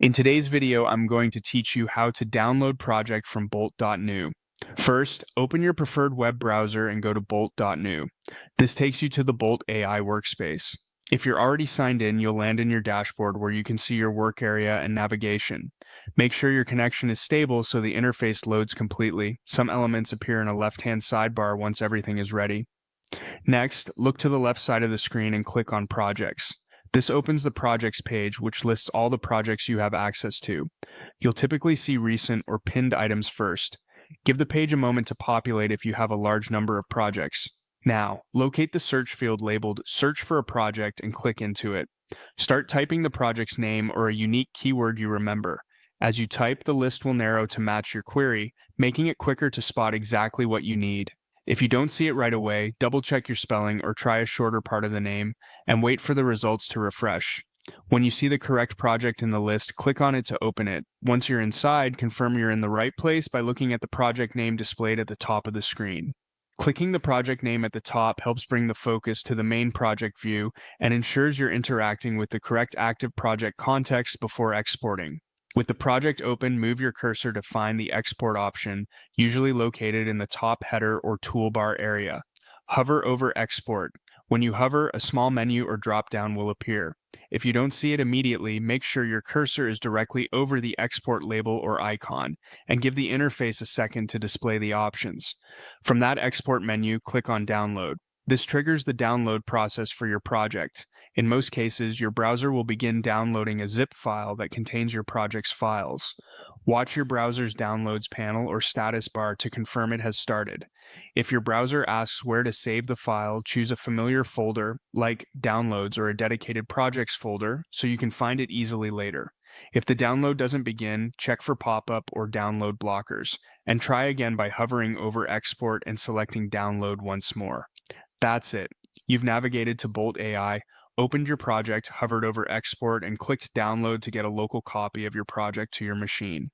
In today's video, I'm going to teach you how to download project from Bolt.New. First, open your preferred web browser and go to Bolt.New. This takes you to the Bolt AI workspace. If you're already signed in, you'll land in your dashboard where you can see your work area and navigation. Make sure your connection is stable so the interface loads completely. Some elements appear in a left-hand sidebar once everything is ready. Next, look to the left side of the screen and click on Projects. This opens the Projects page, which lists all the projects you have access to. You'll typically see recent or pinned items first. Give the page a moment to populate if you have a large number of projects. Now, locate the search field labeled Search for a Project and click into it. Start typing the project's name or a unique keyword you remember. As you type, the list will narrow to match your query, making it quicker to spot exactly what you need. If you don't see it right away, double-check your spelling or try a shorter part of the name, and wait for the results to refresh. When you see the correct project in the list, click on it to open it. Once you're inside, confirm you're in the right place by looking at the project name displayed at the top of the screen. Clicking the project name at the top helps bring the focus to the main project view and ensures you're interacting with the correct active project context before exporting. With the project open, move your cursor to find the export option, usually located in the top header or toolbar area. Hover over Export. When you hover, a small menu or drop-down will appear. If you don't see it immediately, make sure your cursor is directly over the export label or icon, and give the interface a second to display the options. From that export menu, click on Download. This triggers the download process for your project. In most cases, your browser will begin downloading a zip file that contains your project's files. Watch your browser's downloads panel or status bar to confirm it has started. If your browser asks where to save the file, choose a familiar folder like Downloads or a dedicated projects folder so you can find it easily later. If the download doesn't begin, check for pop-up or download blockers, and try again by hovering over Export and selecting Download once more. That's it. You've navigated to Bolt AI, opened your project, hovered over Export, and clicked Download to get a local copy of your project to your machine.